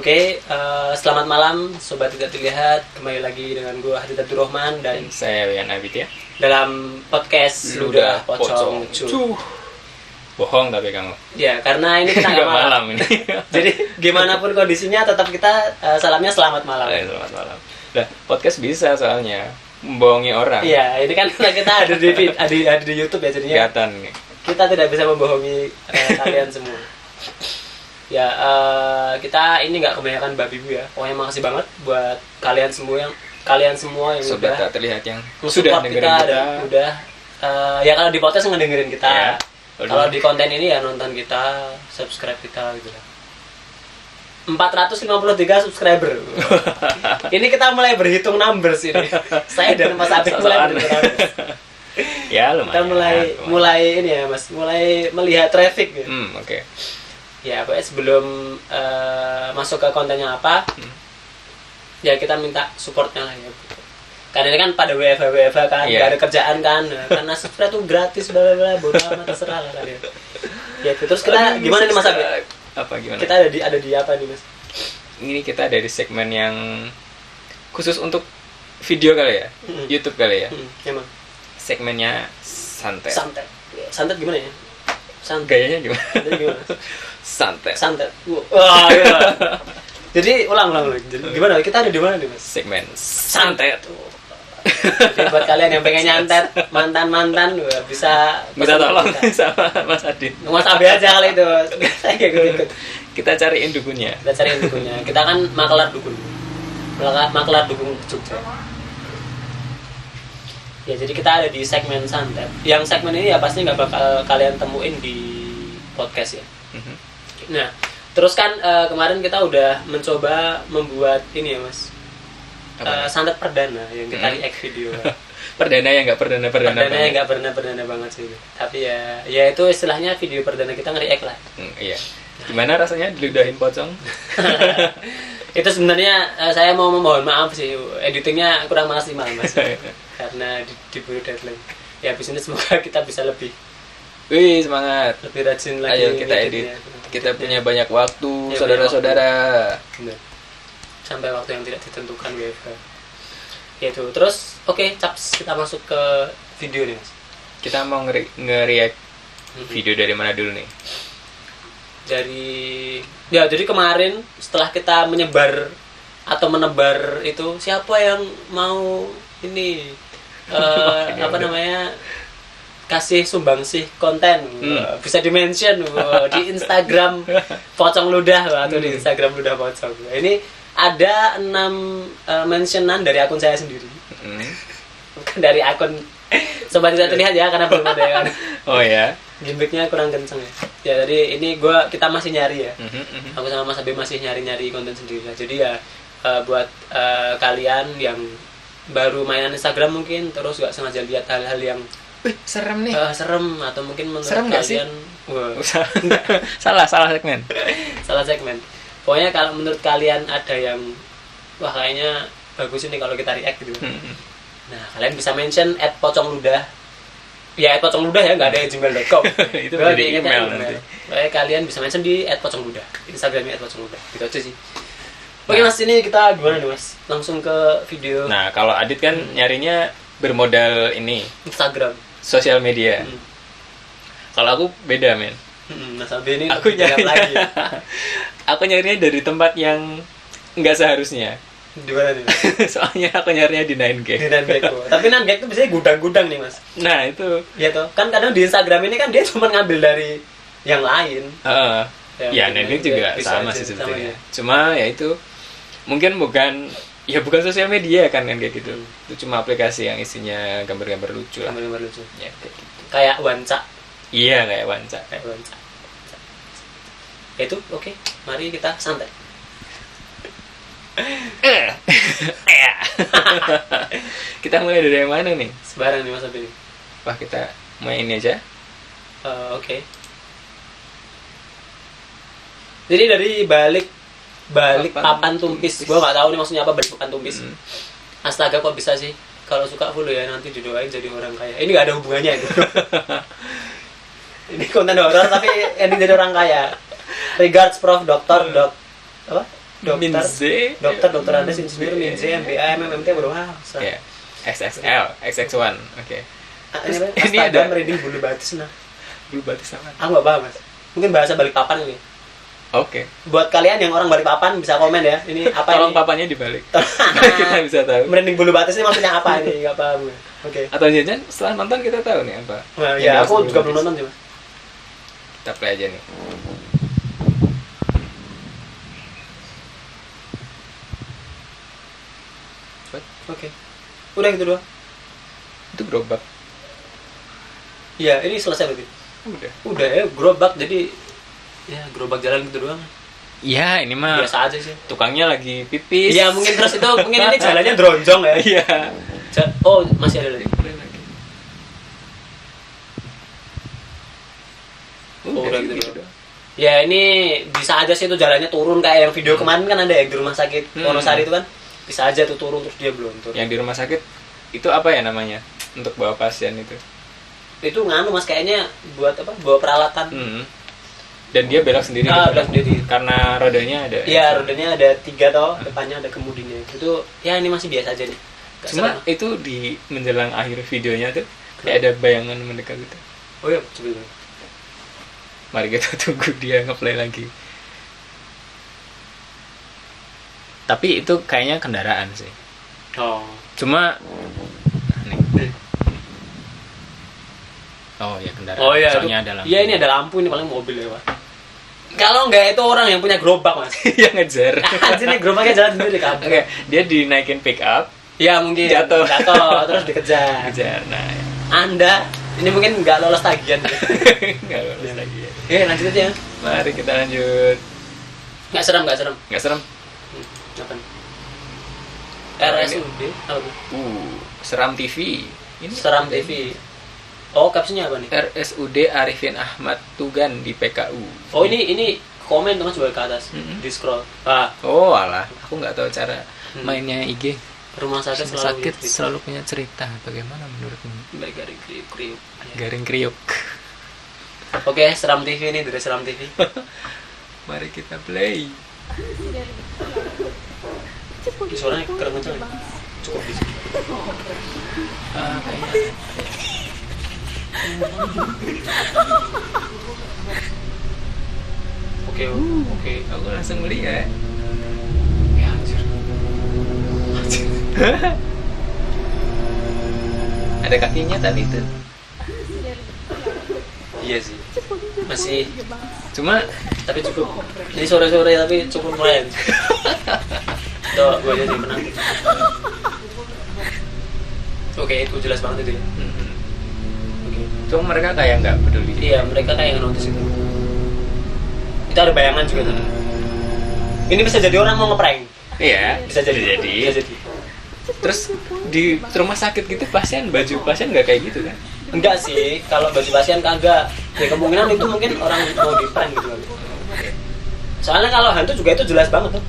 Selamat malam Sobat Tidak Terlihat. Kembali lagi dengan gue Hadid Abdurrahman dan saya Wian Abid ya. Dalam podcast Ludah Pocong Cu. Bohong tapi kamu. Ya, karena ini kita nggak malam ini. Jadi gimana pun kondisinya tetap kita salamnya selamat malam. Selamat malam. Nah, podcast bisa soalnya membohongi orang. Iya, ini kan kita ada di YouTube ya, jadinya kelihatan nih. Kita tidak bisa membohongi kalian semua. Ya, kita ini nggak kebanyakan babi bu ya. Pokoknya makasih banget buat kalian semua yang sudah udah tak terlihat yang sudah dengerin kita. Dan udah ya kalau di podcast ngedengerin kita. Ya. Kalau di konten ini ya nonton kita, subscribe kita gitu lah. 453 subscriber. Ini kita mulai berhitung numbers ini. Saya dan Mas Abid mulai berhitung numbers. Ya lumayan. Kita mulai ini ya Mas, mulai melihat traffic gitu. Oke. Ya, pokoknya sebelum masuk ke kontennya apa, ya kita minta supportnya lah ya. Karena ini kan pada WFH kan, gak ada kerjaan kan, karena subscribe tuh gratis, bla bodo amat terserah lah kalian. Ya, terus kita gimana nih Mas Abid? Apa gimana? Kita ada di apa nih Mas? Ini kita ada di segmen yang khusus untuk video kali ya, YouTube kali ya. Emang. Segmennya santet. Santet gimana ya? Gayanya gimana? Santet. Wah, iya. Jadi ulang. Jadi gimana? Kita ada di mana nih, Mas? Segmen santet. Jadi buat kalian yang pengen nyantet mantan bisa tolong sama Mas Adit. Mas Abi aja kali itu. Saya ikut. Kita cariin dukunnya. Kita kan makelar dukun. Makelar dukun Jogja. Ya, jadi kita ada di segmen santet. Yang segmen ini ya pasti nggak bakal kalian temuin di podcast ya. Nah, terus kan kemarin kita udah mencoba membuat ini ya Mas, santet perdana yang kita react video. Perdana yang nggak perdana yang nggak perdana banget sih. Tapi ya itu istilahnya video perdana kita nge-react lah. Iya. Gimana rasanya diludahin pocong? Itu sebenarnya saya mau memohon maaf sih, editingnya kurang maksimal Mas. Karena diburu deadline. Ya habis ini semoga kita bisa lebih semangat. Lebih rajin lagi. Ayo kita edit. Kita punya banyak waktu, ya, saudara-saudara. Benar. Sampai waktu yang tidak ditentukan WFH. Ya itu. Terus caps kita masuk ke video nih Mas. Kita mau nge-react video dari mana dulu nih? Jadi kemarin setelah kita menebar itu, siapa yang mau ini kasih sumbangsih konten, bisa di-mention di Instagram Pocong Ludah atau di Instagram Ludah Pocong. Ini ada 6 mentionan dari akun saya sendiri. Bukan dari akun Sobat Tidak Terlihat ya, karena belum ada kan. Oh ya. Gimmicknya kurang kenceng ya. Ya jadi ini kita masih nyari ya. Aku sama Mas Abi masih nyari konten sendiri. Jadi ya buat kalian yang baru mainan Instagram mungkin terus gak sengaja lihat hal-hal yang serem nih. Serem atau mungkin menurut serem kalian salah segmen. Salah segmen. Pokoknya kalau menurut kalian ada yang kayaknya bagus ini kalau kita react gitu. Nah, kalian bisa mention @pocongludah. Ya @pocongludah ya, enggak ada @gmail.com. Itu jadi email nanti. Pokoknya kalian bisa mention di @pocongludah. Instagramnya @pocongludah. Gitu aja sih. Oke Mas, ini kita gimana nih Mas? Langsung ke video. Nah, kalau Adit kan nyarinya bermodal ini Instagram, sosial media. Kalau aku beda men. Mas Abi ini aku nyari lagi. Aku nyarinya dari tempat yang nggak seharusnya. Di mana nih? Soalnya aku nyarinya di 9gag. Di 9gag. Tapi 9gag itu biasanya gudang-gudang nih Mas. Nah itu. Iya toh. Kan kadang di Instagram ini kan dia cuma ngambil dari yang lain. Ya 9gag juga sama sih sebetulnya. Cuma ya itu mungkin bukan sosial media kan kayak gitu. Itu cuma aplikasi yang isinya gambar-gambar lucu lah. Gambar-gambar lucu. Ya kayak gitu. Kayak Wanca. Iya, kayak Wanca. Itu oke. Mari kita santai. Kita mulai dari yang mana nih? Sebarang nih Mas Abi. Wah, kita main ini aja. Oke. Jadi dari balik papan tumpis. Gua nggak tahu nih maksudnya apa balik papan tumpis. Astaga, kok bisa sih? Kalau suka follow ya, nanti didoain jadi orang kaya. Ini nggak ada hubungannya itu. Ini konten horor tapi ending jadi orang kaya. Regards Prof. Dr. Dok. Apa? dokter Andes, insinyur, Minze, MBA, MMT, wah. Ya. XXL, XX1. Oke. Ini ada merinding bulu batis nah. Bulu batis apa? Aku nggak paham mas. Mungkin bahasa Balikpapan ini. Oke. Buat kalian yang orang Balikpapan bisa komen ya. Ini apa? Tolong ini? papannya dibalik. Kita bisa tahu. Merinding bulu batis ini maksudnya apa ini? Nggak paham. Oke. Atau jajan setelah nonton kita tahu nih apa. Nah, ya aku juga belum nonton juga. Kita play aja nih. Oke. Udah gitu doang. Itu gerobak. Iya, ini selesai berarti. Udah ya, gerobak jadi ya gerobak jalan gitu doang. Iya, ini mah biasa aja sih. Tukangnya lagi pipis. Iya, mungkin terus itu mungkin ini jalannya dronjong ya. Iya. Oh, masih ada lagi. Udah gitu doang. Ya ini bisa aja sih itu jalannya turun kayak yang video kemarin kan ada ya di rumah sakit Wonosari itu kan. Bisa aja tuh turun terus dia belum. Yang di rumah sakit itu apa ya namanya untuk bawa pasien itu? Itu nganu mas kayaknya buat apa? Bawa peralatan. Dan dia belok sendiri. Belok sendiri. Karena rodanya ada. Iya rodanya ada 3 toh, depannya ada kemudinya. Itu ya ini masih biasa aja nih. Cuma itu di menjelang akhir videonya tuh kayak ada bayangan mendekat gitu. Oh iya coba. Mari kita tunggu dia ngeplay lagi. Tapi itu kayaknya kendaraan sih. Oh. Cuma nih. Oh ya kendaraan. Oh iya. Soalnya ada lampu. Iya ini ada lampu ini paling mobil lewat. Kalau enggak itu orang yang punya gerobak mas. Yang ngejar. Anjir nih gerobaknya jalan sendiri kan. Oke, dia dinaikin pick up. Ya mungkin. Jatuh terus dikejar. Kejar. Nah. Ya. Anda ini mungkin nggak lolos tagihan. Nggak lolos tagihan. Lanjut aja. Mari kita lanjut. Nggak serem. Nggak serem. Apa? RSUD apa? Seram TV. Ini Seram TV. Oh, captionnya apa nih? RSUD Arifin Ahmad Tugan di PKU. Oh, ini komen teman coba ke atas. Di scroll. Oh, alah. Aku nggak tahu cara mainnya IG. Rumah sakit selalu punya cerita. Bagaimana menurutmu? Garing kriuk. Oke, Seram TV ini dari Seram TV. Mari kita play. Suaranya keren banget. Cukup di sini. Oke. Aku langsung melihat. Ya anjir. Ada kakinya tadi itu. Iya sih. Masih. Cuma tapi cukup. Ini sore-sore tapi cukup lumayan. Tuh, gue aja sih menang. Oke, itu jelas banget itu ya. Oke. Cuma mereka kayak nggak peduli. Iya, mereka kayak notice itu. Itu ada bayangan juga tuh. Ini bisa jadi orang mau ngeprank. Iya, bisa jadi. Terus di rumah sakit gitu baju pasien nggak kayak gitu kan? Enggak sih, kalau baju pasien kagak. Ya kemungkinan itu mungkin orang mau di prank gitu kan. Soalnya kalau hantu juga itu jelas banget tuh.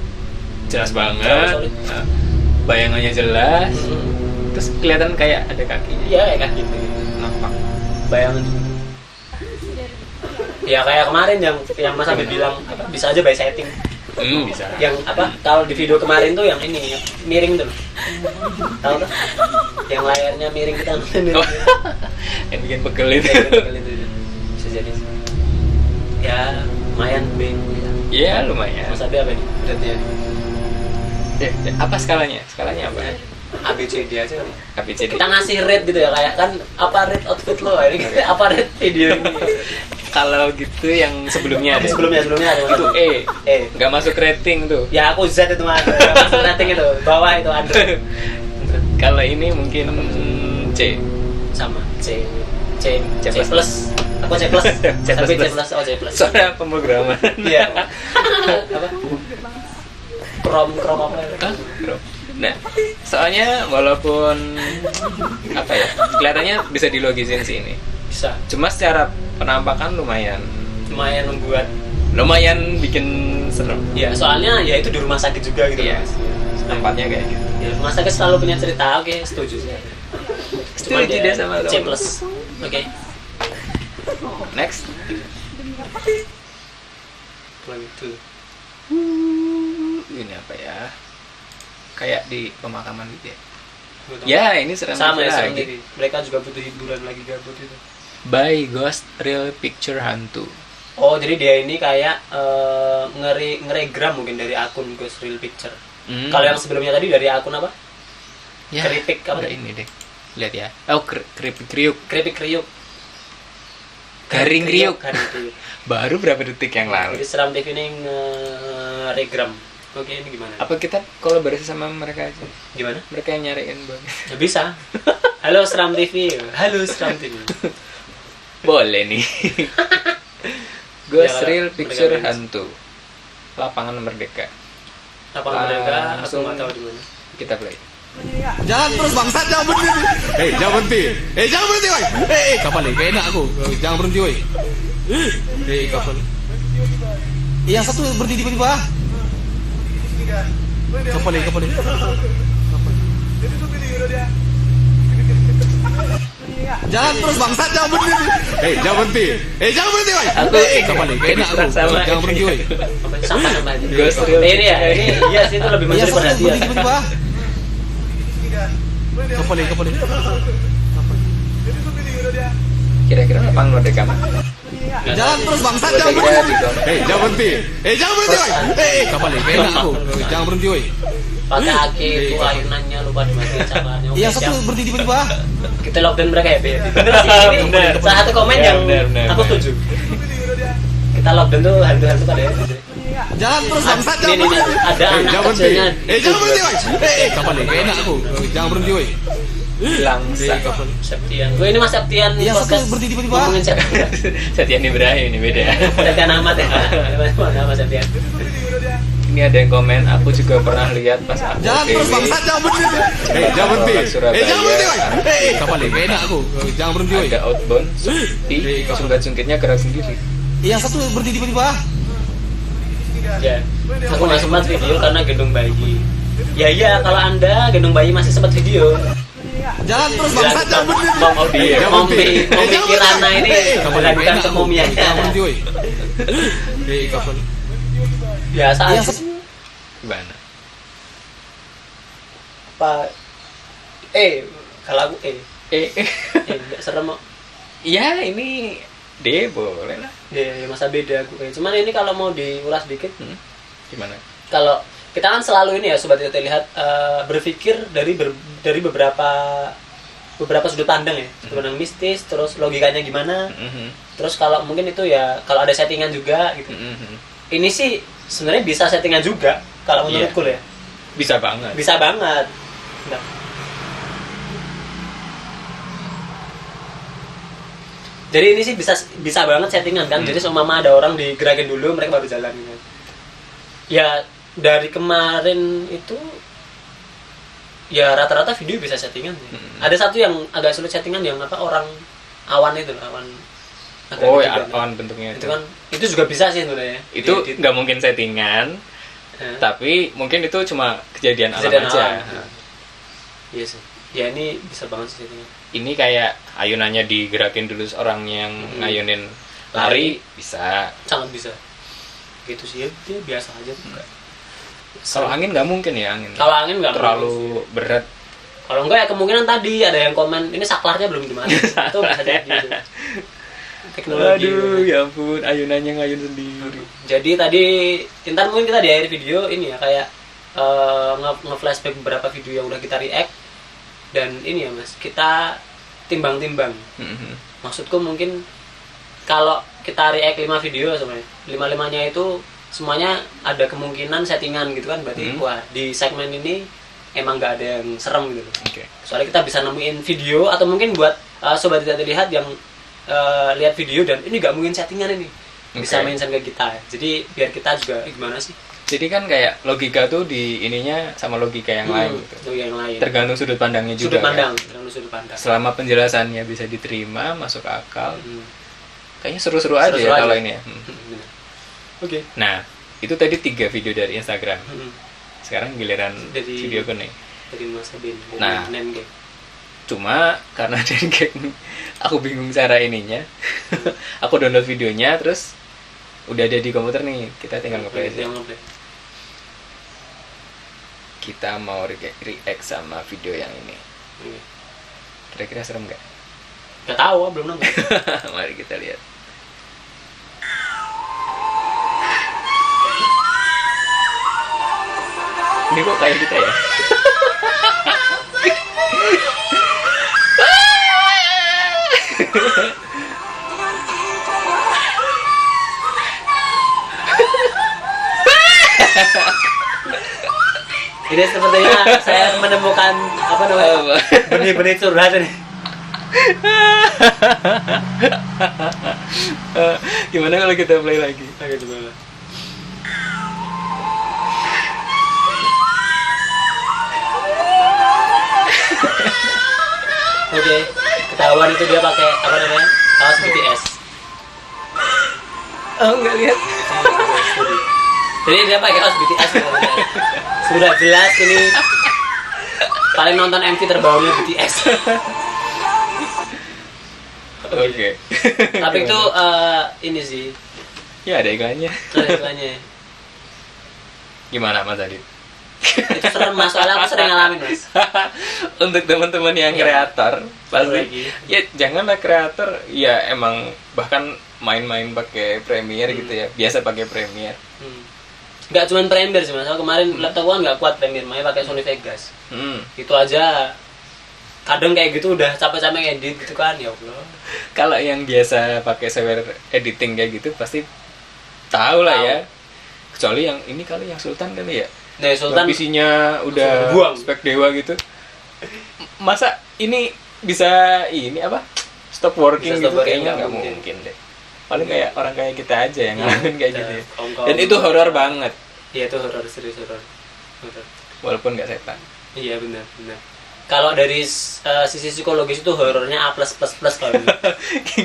Jelas banget. Bayangannya jelas. Terus kelihatan kayak ada kakinya. Iya, kayak kaki gitu. Nampak. Bayangan juga. Ya kayak kemarin yang Mas Abid bilang apa bisa aja by setting. Bisa. Yang apa? Kalau di video kemarin tuh yang ini miring tuh. Tahu tuh? Yang layarnya miring kita miring. Oh. Yang bikin pegel itu. Bisa jadi. Ya, lumayan B. Iya, lumayan. Mas Abid apa nih? Berarti ya. Apa skalanya? Skalanya apa? ABCD aja kali. ABCD. Kita ngasih rate gitu ya kayak kan apa rate outfit lo ini apa rate video ini. Kalau gitu yang sebelumnya ada. Sebelumnya ada. Itu E. Enggak masuk rating tuh. Ya aku Z itu mah. Masuk rating itu. Bawah itu Android. Kalau ini mungkin C. Sama C plus. Aku C plus. Tapi C plus. Oh C plus. Soalnya pemrograman. Iya. Apa? Chrome apa? Nah, soalnya walaupun apa ya, kelihatannya bisa dilogisin sih ini. Bisa. Cuma secara penampakan lumayan bikin serem. Ya, soalnya ya itu di rumah sakit juga gitu. Iya. Tempatnya kayak gitu. Ya, rumah sakit selalu punya cerita. Oke, setuju sih. Setuju deh sama C plus. Oke. Next. Lagi tuh. ini apa ya? Kayak di pemakaman gitu ya. Ya, ini serem sama ya, serem lagi. Mereka juga butuh hiburan lagi gabut itu. By Ghost Real Picture Hantu. Oh, jadi dia ini kayak ngeregram mungkin dari akun Ghost Real Picture. Kalau yang sebelumnya tadi dari akun apa? Ya, Keripik apa? udah ini deh. Lihat ya. Oh, keripik kriuk. Keripik kriuk. Garing kriuk. Garing kriuk. Baru berapa detik yang lalu. Jadi Seram TV ini ngeregram. Oke, ini gimana? Apa kita kolaborasi sama mereka aja? Gimana? Mereka yang nyariin bang. Ya bisa. Halo Seram TV. Halo Seram TV. Boleh nih. Ghost Ya, Real Picture mereka Hantu. Lapangan Merdeka. Lapangan Merdeka, aku Langsung nggak tahu di mana. kita play. Jalan terus bangsat, jangan berhenti. Jangan berhenti. Jangan berhenti, woi. Kapal ni, kena aku. Jangan berhenti, woi. Kapal. Yang satu berhenti tiba-tiba. Kapal ni. Jalan terus bangsat, jangan berhenti. Jangan berhenti. Jangan berhenti, woi. Kapal ni, kena aku. Jangan berhenti, woi. Sama aja. Ghost Real. Ini ya, ini iya sih itu lebih Yang mencuri satu perhatian. berhenti tiba-tiba. Kapal ni. Kira-kira lapangan Merdeka mana? Jalan terus bangsat, jangan Kira-kira berhenti. di Gong. Jangan berhenti. Jangan berhenti, woi. Kapal ni, kena aku. Jangan berhenti, woi. Pakai aki itu ayunannya lupa dimatiin cakarnya. Oke, Yang satu siap. berhenti tiba-tiba. Kita lockdown mereka ya, Be. Bener sih ini. Bener. Salah satu komen Ya, yang bener. aku setuju. Kita lockdown tuh hantu-hantu pada ya. Jalan terus bangsat, Ini jangan berhenti. ada anak Jangan berhenti. kecilnya. Jangan berhenti, woi. Kapal ni, kena aku. Jangan berhenti, woi. Langsung. Septian. Gue ini Mas Septian Yang satu podcast berhenti tiba-tiba. ngomongin Septian. Setian Ibrahim ini beda. Septian Ahmad ya. Mana Mas Septian? Ini ada yang komen, aku juga pernah lihat pas aku Jalan terus bangsat, jangan berhenti. Jangan berhenti. Surabaya. Jangan berhenti, woi. Kapal ni, kena aku. Jangan berhenti, woi. Ada outbound, sepi, sungkat-sungkitnya gerak sendiri. Yang satu berhenti tiba-tiba. Ya. Aku nggak sempat video karena gendong bayi. Ya iya, kalau Anda gendong bayi masih sempat video. Jalan terus bangsat, jangan berhenti. Mompi Kirana ini melakukan kemumiannya. Jangan berhenti, woi. Kapal. Biasa aja. Yang satu Gimana? Pak. Kalau aku nggak serem kok. Ya ini D boleh lah. Ya masa beda aku. Cuman ini kalau mau diulas dikit, Gimana? kalau kita kan selalu ini ya sobat kita lihat berpikir dari beberapa sudut pandang ya, sudut pandang mistis, terus logikanya gimana, terus kalau mungkin itu ya kalau ada settingan juga gitu. Ini sih sebenarnya bisa settingan juga kalau menurutku ya. Bisa banget. Bisa banget. Nah. Jadi ini sih bisa banget settingan kan. Jadi seumpama ada orang digerakin dulu, mereka baru jalan gitu. Ya dari kemarin itu ya rata-rata video bisa settingan sih. Ada satu yang agak sulit settingan yang apa orang awan itu, awan agak Oh gede ya, banget. awan bentuknya Itu kan itu juga bisa sih sebenarnya. Itu nggak mungkin settingan, tapi mungkin itu cuma kejadian alam aja. Iya sih. Ya ini bisa banget sih settingan. Ini kayak ayunannya digerakin dulu orang yang ngayunin lari bisa. Sangat bisa. Gitu sih ya, dia biasa aja tuh. Kalau angin nggak mungkin ya angin. Kalau angin nggak terlalu berat. Kalau enggak ya kemungkinan tadi ada yang komen ini saklarnya belum gimana. Itu bisa jadi gitu. Teknologi. Aduh, ya ampun, ayunannya ngayun sendiri. Jadi tadi ntar mungkin kita di akhir video ini ya kayak nge-flashback beberapa video yang udah kita react dan ini ya Mas, kita timbang-timbang. Maksudku mungkin kalau kita react 5 video sebenarnya, 5-5-nya itu semuanya ada kemungkinan settingan gitu kan, berarti wah di segmen ini emang nggak ada yang serem gitu. Soalnya kita bisa nemuin video atau mungkin buat sobat tidak terlihat yang lihat video dan ini nggak mungkin settingan ini bisa mention ke kita. Jadi biar kita juga gimana sih? Jadi kan kayak logika tuh di ininya sama logika yang lain gitu. Logika yang lain. Tergantung sudut pandangnya juga. Sudut pandang, kan? tergantung sudut pandang. Selama penjelasannya bisa diterima, masuk akal. Kayaknya seru-seru aja Seru-seru ya aja. kalau ini ya. Oke. Nah, itu tadi 3 video dari Instagram. Sekarang giliran Dari- videoku nih. Dari Mas Abin, dari Nah. Nenge. Cuma karena dari gag aku bingung cara ininya. Aku download videonya terus udah ada di komputer nih. Kita tinggal ngeplay aja. Yang ngeplay. kita mau react sama video yang ini. Kira-kira serem nggak? Gak tahu, belum nonton. Mari kita lihat. Ini kok kayak kita ya? Ini sepertinya saya menemukan apa namanya benih-benih curhat ini. Gimana kalau kita play lagi? Oke, coba. Oke, ketahuan itu dia pakai apa namanya? Kaos BTS. Oh, nggak lihat. Jadi dia pakai kaos BTS. Sudah jelas ini paling nonton MV terbarunya BTS. Oke. Tapi itu ini sih. Ya ada iklannya. Ada iklannya. Gimana Mas Adit? Itu serem Mas, soalnya aku sering ngalamin Mas. Untuk teman-teman yang kreator pasti lagi. ya janganlah kreator ya emang bahkan main-main pakai Premiere gitu ya, biasa pakai Premiere. Nggak cuma Premiere sih Mas, aku kemarin laptop kan nggak kuat Premiere, makanya pakai Sony Vegas. Itu aja kadang kayak gitu udah capek-capek ngedit gitu kan, ya Allah. Kalau yang biasa pakai software editing kayak gitu pasti tahu lah ya. Kecuali yang ini kali yang Sultan kali ya. Nah, Sultan PC-nya udah buang. spek dewa gitu. Masa ini bisa ini apa? Stop working Bisa gitu stop working, kayaknya nggak nggak mungkin. mungkin deh. Paling kayak orang kayak kita aja yang ngalamin kayak gitu ya. Kongkong. Dan itu horor banget. Iya, itu horor, serius horor. Walaupun nggak setan. Iya, benar. Kalau dari sisi psikologis itu horornya A+++ kalau gitu.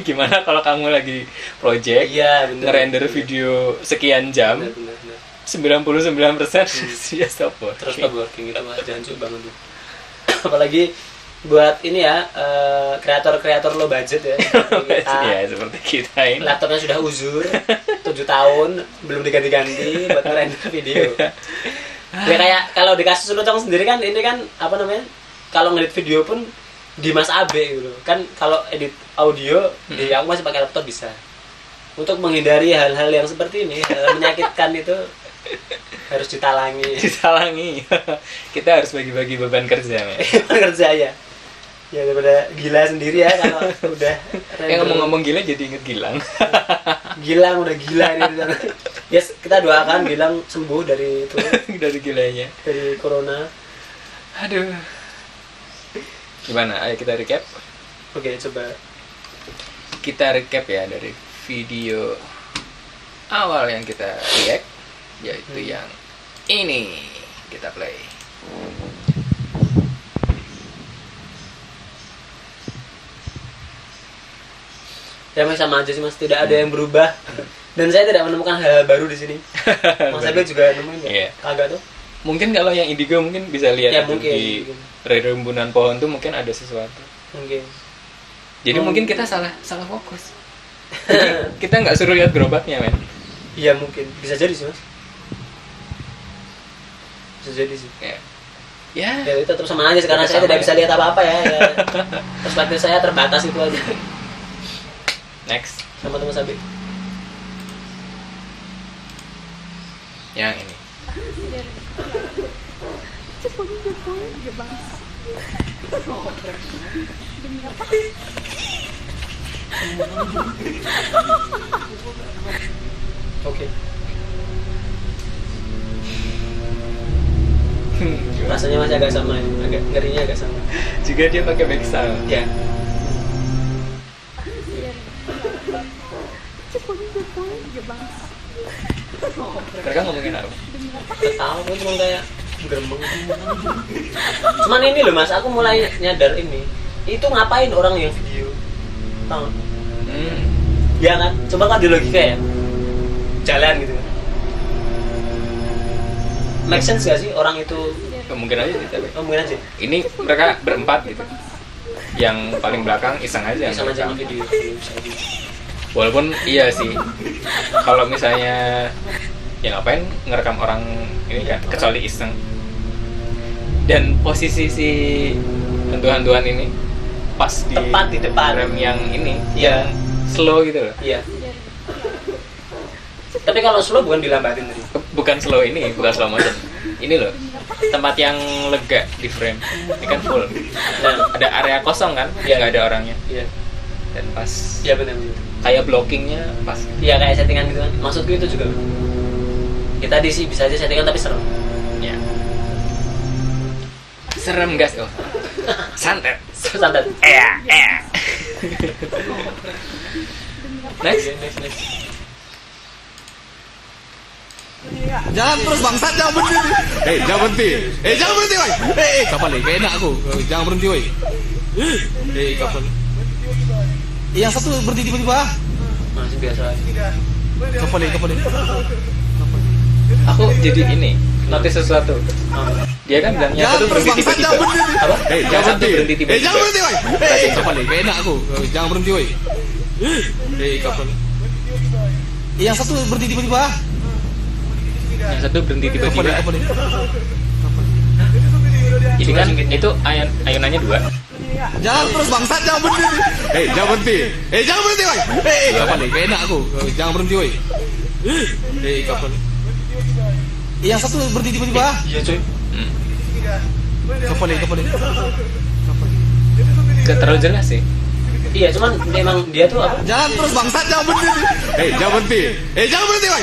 Gimana kalau kamu lagi project, Iya, benar. ngerender video sekian jam, Benar. 99% dia stop working. Terus stop working itu Mas, jancuk banget tuh. Apalagi buat ini ya, kreator-kreator low budget ya. Ya seperti kita ini. Laptopnya sudah uzur 7 tahun belum diganti-ganti buat ngerender video. Ya kayak kalau di kasus Lucong sendiri kan ini kan apa namanya, kalau ngedit video pun di Mas Abe gitu kan, kalau edit audio di aku masih pakai laptop bisa. Untuk menghindari hal-hal yang seperti ini, hal menyakitkan itu harus ditalangi. Kita harus bagi-bagi beban kerja men. Kerja ya daripada gila sendiri ya kalau udah Ngomong-ngomong gila jadi inget Gilang. Gilang udah gila ini. Yes, kita doakan Gilang sembuh dari itu, Dari gilanya. dari corona. Aduh. Gimana? Ayo kita recap. Oke, coba Kita recap ya dari video awal yang kita react, yaitu yang ini. Kita play. ya Mas, sama aja sih Mas, tidak ada yang berubah dan saya tidak menemukan hal baru di sini. Mas Abel juga nemuin nggak? Iya. Kagak tuh. Mungkin kalau yang indigo mungkin bisa lihat Ya, itu mungkin. di rimbunan pohon tuh mungkin ada sesuatu. Mungkin. Jadi mungkin kita salah fokus. Jadi kita nggak suruh lihat gerobaknya men. Iya mungkin, bisa jadi sih Mas. Bisa jadi sih. Ya. Ya itu tetap sama aja karena saya Tetap tidak sama bisa lihat apa-apa ya. Perspektif saya terbatas itu aja. Next. Sama teman Sabi. Yang ini. Oke. Rasanya masih agak sama ya, agak ngerinya agak sama. Juga dia pakai back sound. Ya. Mereka ngomongin apa? Tahu kan cuma kayak geremeng. Cuman ini loh Mas, aku mulai nyadar ini. Itu ngapain orang yang video? Tahu? Ya kan? Coba kan di logika ya. Jalan gitu kan. Make sense gak sih orang itu? Mungkin aja sih tapi. Mungkin aja. Ini mereka berempat gitu. Yang paling belakang iseng aja. Sama aja ngerekam. video. Walaupun iya sih. Kalau misalnya ya ngapain ngerekam orang ini kan, kecuali iseng. Dan posisi si hantu-hantuan ini pas Tepat di depan. rem yang ini, Iya. yang slow gitu loh. Iya. Tapi kalau slow bukan dilambatin tadi. Bukan slow ini, bukan slow motion. Ini loh, tempat yang lega di frame. Ini kan full. Nah, Ada area kosong kan, Iya. nggak ada orangnya. iya. Dan pas Iya benar. kayak blockingnya pas. Iya kayak settingan gitu kan. Maksudku itu juga. Ya tadi sih bisa aja settingan tapi serem. Ya. Serem gas oh. Santet. Santet. Next. Next. Jangan terus bangsat, jangan berhenti. Jangan berhenti. Jangan berhenti, woi. Kapal ni, gak enak aku. Jangan berhenti, woi. Kapal. Yang satu berhenti tiba-tiba. Masih biasa aja. Kapal ni. Aku jadi ini, notice sesuatu. Oh. Dia kan bilangnya Jangan satu terus berhenti bangsat, jangan tiba-tiba. berhenti. Apa? Jangan satu berhenti berhenti. tiba-tiba. Jangan berhenti, woi. Berarti Kapal ni, gak enak aku. Jangan berhenti, woi. Kapal. Yang satu berhenti tiba-tiba. Yang satu berhenti Kapal tiba-tiba. ni. Ini kan itu ayunannya 2. Jangan terus bangsat, jangan berhenti. Jangan berhenti. Jangan berhenti, woi. Kapal ni, gak enak aku. Jangan berhenti, woi. Kapal. Yang satu berhenti tiba-tiba. Iya cuy. Kapal ni. Gak terlalu jelas sih. Iya cuman memang dia tuh apa? Jangan terus bangsat, jangan berhenti. Jangan berhenti. Jangan berhenti, woi.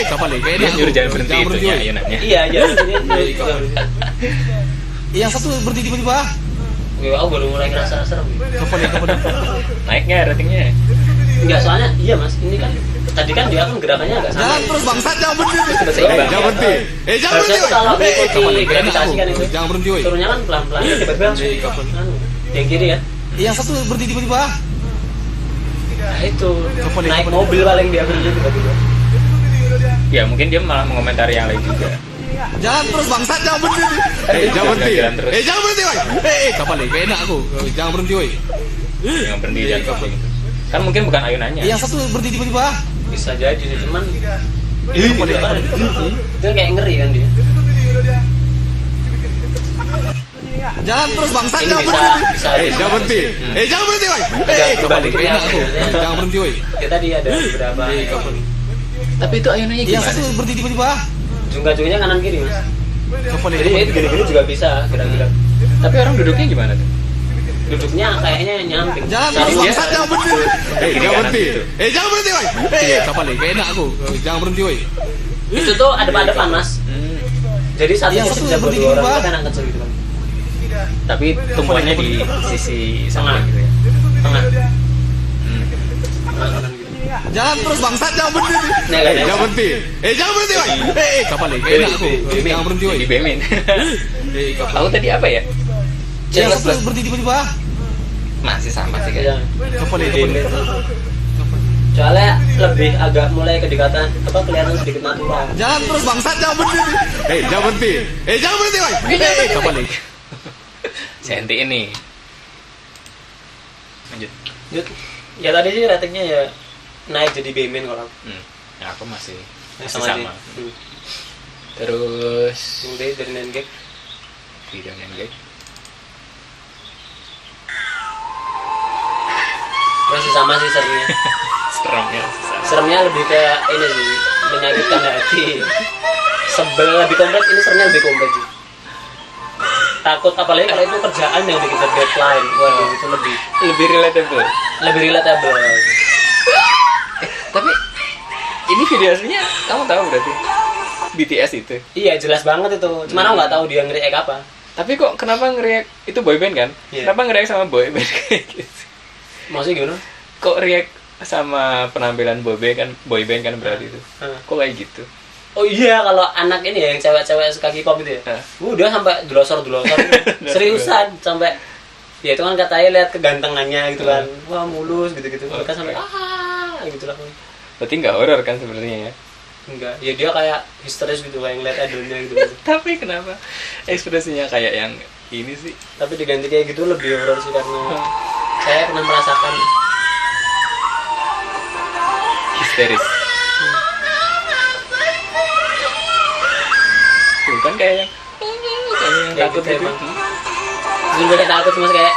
Kapal ni, gak Dia enak aku. nyuruh jangan berhenti Jangan itu ya woi. ayunannya. Iya iya. Yang satu berhenti tiba-tiba. Aku baru mulai ngerasa serem. Kapal ni. Naiknya ratingnya. Enggak soalnya iya mas ini kan tadi kan dia kan gerakannya agak Jangan santai. terus bangsat, jangan berhenti. Seimbang. Jangan berhenti. Jangan Harusnya berhenti, tuh kalau woi. mengikuti Kapal ni, gak enak gravitasi aku. kan itu. Jangan berhenti, woi. Turunnya kan pelan-pelan tiba-tiba langsung Kapal. anu, yang kiri kan. Yang satu berhenti tiba-tiba. Nah itu Kapal ni, naik kapal ni. mobil paling dia berhenti tiba-tiba. Ya mungkin dia malah mengomentari yang lain juga. Jangan terus bangsat, jangan berhenti. Jangan berhenti. Jalan terus. Jangan berhenti, woi. Kapal ni, gak enak aku. Jangan berhenti, woi. Yang berhenti dan kapal gitu. Kan mungkin bukan ayunannya. Yang satu berhenti tiba-tiba. Bisa jadi sih cuman Kapal ni. itu kan kayak ngeri kan dia. Jangan terus bangsat, Ini jangan bisa berhenti. bisa Jangan berhenti. Jangan berhenti, woi. Kapal ni, gak enak aku. Jangan berhenti, woi. Ya tadi ada beberapa Kapal ni. Tapi itu ayunannya Yang gimana? satu berhenti tiba-tiba. jungka-jungkanya kanan kiri mas. Kapal ni. Jadi itu gini-gini juga bisa gerak-gerak. Tapi orang duduknya gimana tuh? Duduknya kayaknya nyamping. Jangan Cari terus dia- bangsat, jangan berhenti. Kiri Jangan kanan berhenti. gitu. Jangan berhenti, woi. Kapal ni, gak enak aku. Jangan berhenti, woi. Itu tuh ada depan mas. Jadi satu Yang kursi satu bisa buat berdiri 2 orang di bawah. itu kan anak kecil gitu kan. Tapi tumpuannya di sisi samping gitu ya. Tengah. Hmm. Tengah kanan gitu. Jangan terus bangsat, jangan berhenti. Nah, kan, Jangan berhenti. Jangan berhenti, woi. Kapal ni, gak enak aku. Jangan berhenti, woi. Di Bemin. Kapal. Aku tadi apa ya? Yang satu berhenti tiba-tiba. Masih sama sih Iya. kan. Kapal ni. Soalnya lebih agak mulai kedekatan apa kelihatan sedikit natural. Jangan terus bangsat, jangan berhenti. Jangan berhenti. Jangan berhenti, woi. Kapal ni. Senti ini. Lanjut. Ya tadi sih ratingnya ya naik jadi B-min kalau aku. Ya aku masih Nah, sama. dia. Terus Udah dari Nengek. video nengek. Masih sama sih seremnya. Seremnya. Seremnya lebih ke ini sih menyakitkan hati. Sebel lebih kompleks, ini seremnya lebih kompleks sih. Takut apalagi kalau itu kerjaan yang dikejar deadline. Waduh itu Lebih relatable. lebih relatable. Tapi ini video aslinya kamu tahu berarti BTS itu. Iya jelas banget itu. Cuman aku nggak tahu dia nge-react apa. Tapi kok kenapa nge-react itu boyband kan? Iya. Kenapa nge-react sama boyband kayak gitu? Maksudnya gimana? Kok react sama penampilan boyband kan berarti itu? Hah. Kok kayak gitu? Oh iya kalau anak ini ya yang cewek-cewek suka K-pop itu ya. Hah. Udah sampai dulosor-dulosor. Seriusan sampai ya itu kan katanya lihat kegantengannya gitu kan. Wah mulus gitu-gitu. Mereka sampai gitu lah. Berarti nggak horor kan sebenarnya ya? Enggak, ya dia kayak histeris gitu kayak ngeliat idolnya gitu. Tapi kenapa ekspresinya kayak yang ini sih? Tapi diganti kayak gitu lebih horor sih karena saya pernah merasakan Histeris. Tuh kan kayak yang kayak takut gitu gitu. emang. Terus kayak takut mas kayak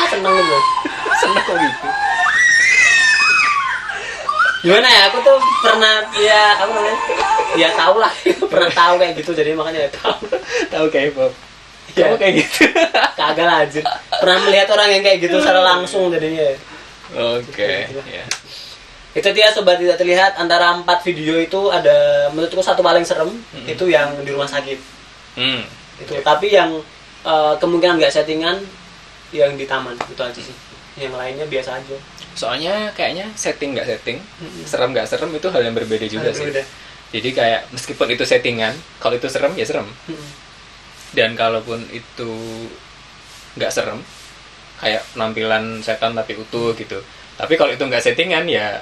seneng gitu. Seneng kok gitu. Gimana ya, aku tuh pernah ya apa namanya, ya tahu lah pernah tahu kayak gitu, jadi makanya ya tahu K-pop. Ya. Kamu kayak gitu. kagak lah anjir, pernah melihat orang yang kayak gitu secara langsung jadinya. Oke, ya. Itu dia sobat tidak terlihat, antara 4 video itu ada menurutku satu paling serem, itu yang di rumah sakit itu. Tapi yang kemungkinan nggak settingan yang di taman itu aja sih, yang lainnya biasa aja. Soalnya kayaknya setting nggak setting, serem nggak serem itu hal yang berbeda juga sih. Berbeda. Jadi kayak meskipun itu settingan, kalau itu serem ya serem. Dan kalaupun itu nggak serem, kayak penampilan setan tapi utuh gitu. Tapi kalau itu nggak settingan ya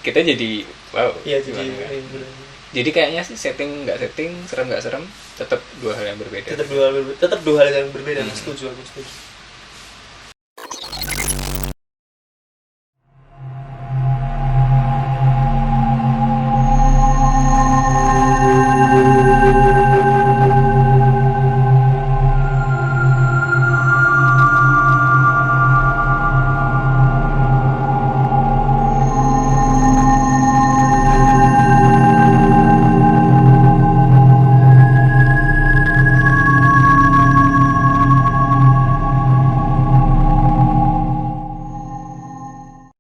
kita jadi wow. Iya jadi gimana kan? Jadi kayaknya sih setting nggak setting, serem nggak serem, tetap dua hal yang berbeda. tetap dua hal yang berbeda. Setuju aku setuju.